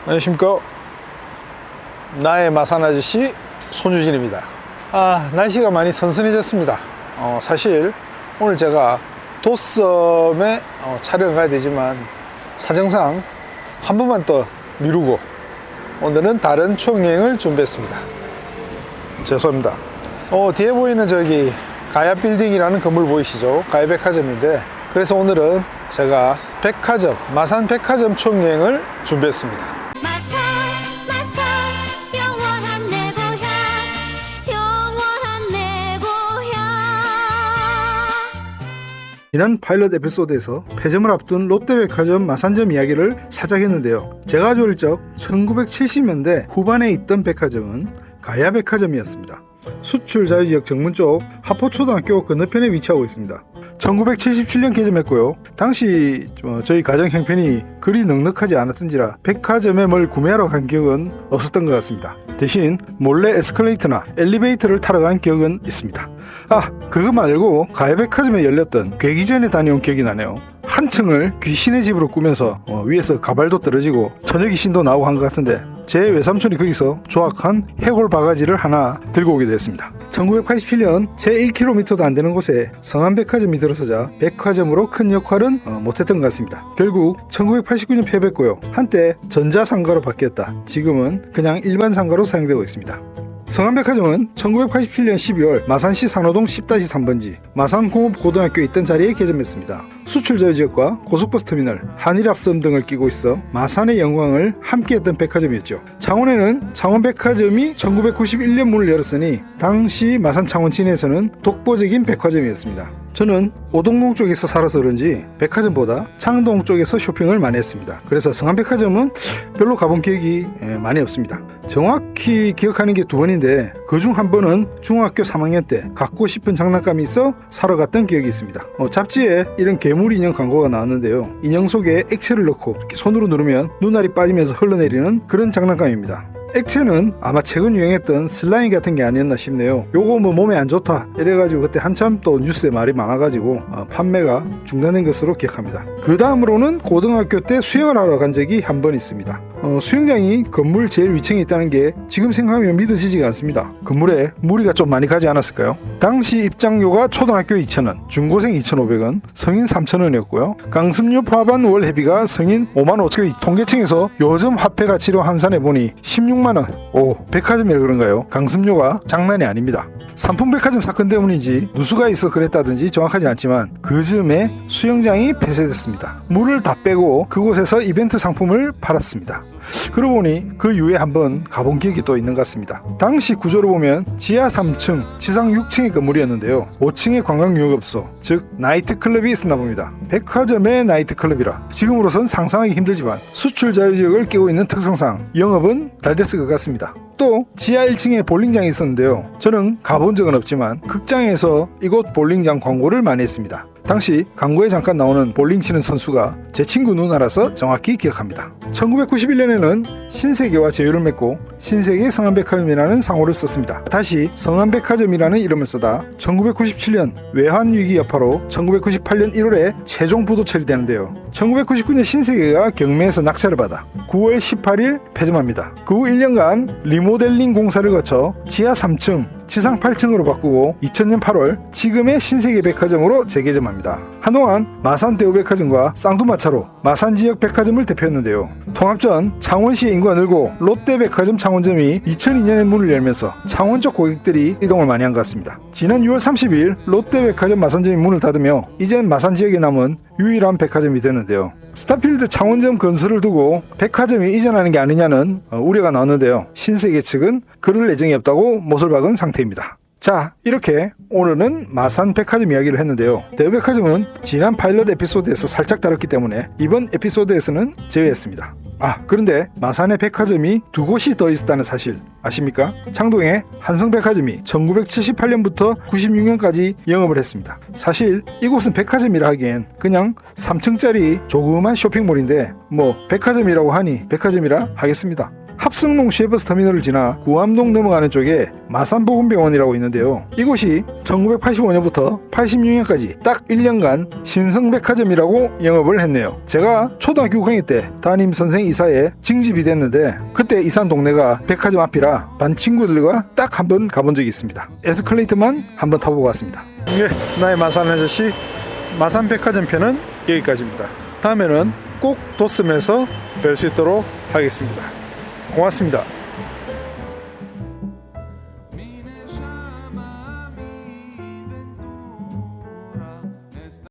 안녕하십니까. 나의 마산 아저씨 손유진입니다. 날씨가 많이 선선해졌습니다. 사실 오늘 제가 도섬에 촬영을 가야 되지만 사정상 한 번만 더 미루고 오늘은 다른 총행을 준비했습니다. 죄송합니다. 뒤에 보이는 저기 가야빌딩이라는 건물 보이시죠? 가야백화점인데, 그래서 오늘은 제가 백화점, 마산 백화점 총행을 준비했습니다. 마산 영원한 내 고향, 영원한 내 고향. 지난 파일럿 에피소드에서 폐점을 앞둔 롯데백화점 마산점 이야기를 살짝 했는데요. 제가 좋을 적 1970년대 후반에 있던 백화점은 가야백화점이었습니다. 수출 자유지역 정문 쪽 하포초등학교 건너편에 위치하고 있습니다. 1977년 개점했고요. 당시 저희 가정 형편이 그리 넉넉하지 않았던지라 백화점에 뭘 구매하러 간 기억은 없었던 것 같습니다. 대신 몰래 에스컬레이터나 엘리베이터를 타러 간 기억은 있습니다. 그거 말고 가야백화점에 열렸던 괴기전에 다녀온 기억이 나네요. 한 층을 귀신의 집으로 꾸면서 위에서 가발도 떨어지고 저녁 귀신도 나오고 한 것 같은데, 제 외삼촌이 거기서 조악한 해골 바가지를 하나 들고 오게 됐습니다. 1987년 제 1km도 안 되는 곳에 성안백화점이 들어서자 백화점으로 큰 역할은 못했던 것 같습니다. 결국 1989년 폐업했고요. 한때 전자상가로 바뀌었다. 지금은 그냥 일반 상가로 사용되고 있습니다. 성안백화점은 1987년 12월 마산시 산호동 10-3번지 마산공업고등학교에 있던 자리에 개점했습니다. 수출자유지역과 고속버스터미널, 한일합섬 등을 끼고 있어 마산의 영광을 함께했던 백화점이었죠. 창원에는 창원백화점이 1991년 문을 열었으니 당시 마산 창원 진해에서는 독보적인 백화점이었습니다. 저는 오동동 쪽에서 살아서 그런지 백화점보다 창동 쪽에서 쇼핑을 많이 했습니다. 그래서 성안백화점은 별로 가본 기억이 많이 없습니다. 정확히 기억하는 게 2번인데 그중 한 번은 중학교 3학년 때 갖고 싶은 장난감이 있어 사러 갔던 기억이 있습니다. 잡지에 이런 괴물 인형 광고가 나왔는데요. 인형 속에 액체를 넣고 이렇게 손으로 누르면 눈알이 빠지면서 흘러내리는 그런 장난감입니다. 액체는 아마 최근 유행했던 슬라임 같은 게 아니었나 싶네요. 요거 몸에 안 좋다 이래가지고 그때 한참 또 뉴스에 말이 많아가지고 판매가 중단된 것으로 기억합니다. 그 다음으로는 고등학교 때 수영을 하러 간 적이 한 번 있습니다. 수영장이 건물 제일 위층에 있다는 게 지금 생각하면 믿어지지가 않습니다. 건물에 무리가 좀 많이 가지 않았을까요? 당시 입장료가 초등학교 2,000원, 중고생 2,500원, 성인 3,000원이었고요. 강습료 포함한 월 회비가 성인 55,000원. 통계청에서 요즘 화폐 가치로 환산해 보니 16만원. 백화점이라 그런가요? 강습료가 장난이 아닙니다. 상품백화점 사건 때문인지 누수가 있어 그랬다든지 정확하지 않지만 그 즈음에 수영장이 폐쇄됐습니다. 물을 다 빼고 그곳에서 이벤트 상품을 팔았습니다. 그러고 보니 그 이후에 한번 가본 기억이 또 있는 것 같습니다. 당시 구조를 보면 지하 3층, 지상 6층의 건물이었는데요. 5층의 관광유흥업소, 즉 나이트클럽이 있었나 봅니다. 백화점의 나이트클럽이라 지금으로선 상상하기 힘들지만 수출 자유지역을 끼고 있는 특성상 영업은 잘 됐을 것 같습니다. 또 지하 1층에 볼링장이 있었는데요. 저는 가본 적은 없지만 극장에서 이곳 볼링장 광고를 많이 했습니다. 당시 광고에 잠깐 나오는 볼링 치는 선수가 제 친구 누나라서 정확히 기억합니다. 1991년에는 신세계와 제휴를 맺고 신세계 성안백화점이라는 상호를 썼습니다. 다시 성안백화점이라는 이름을 쓰다 1997년 외환위기 여파로 1998년 1월에 최종 부도 처리되는데요. 1999년 신세계가 경매에서 낙찰을 받아 9월 18일 폐점합니다. 그 후 1년간 리모델링 공사를 거쳐 지하 3층, 지상 8층으로 바꾸고 2000년 8월 지금의 신세계 백화점으로 재개점합니다. 한동안 마산 대우백화점과 쌍두마차로 마산 지역 백화점을 대표했는데요. 통합 전 창원시의 인구가 늘고 롯데백화점 창원점이 2002년에 문을 열면서 창원 쪽 고객들이 이동을 많이 한 것 같습니다. 지난 6월 30일 롯데백화점 마산점이 문을 닫으며 이젠 마산 지역에 남은 유일한 백화점이 되는데요. 스타필드 창원점 건설을 두고 백화점이 이전하는 게 아니냐는 우려가 나왔는데요. 신세계 측은 그럴 예정이 없다고 못을 박은 상태입니다. 자, 이렇게 오늘은 마산 백화점 이야기를 했는데요. 대우백화점은 지난 파일럿 에피소드에서 살짝 다뤘기 때문에 이번 에피소드에서는 제외했습니다. 그런데 마산의 백화점이 2곳이 더 있었다는 사실 아십니까? 창동에 한성백화점이 1978년부터 96년까지 영업을 했습니다. 사실 이곳은 백화점이라 하기엔 그냥 3층짜리 조그만 쇼핑몰인데 백화점이라고 하니 백화점이라 하겠습니다. 합성동 시외버스터미널을 지나 구암동 넘어가는 쪽에 마산보건병원이라고 있는데요. 이곳이 1985년부터 86년까지 딱 1년간 신성백화점이라고 영업을 했네요. 제가 초등학교 6학년 때 담임 선생 이사에 징집이 됐는데 그때 이사한 동네가 백화점 앞이라 반 친구들과 딱 한 번 가본 적이 있습니다. 에스컬레이터만 한번 타보고 왔습니다. 네, 나의 마산 아저씨 마산백화점 편은 여기까지입니다. 다음에는 꼭 도섬에서 뵐 수 있도록 하겠습니다. 고맙습니다.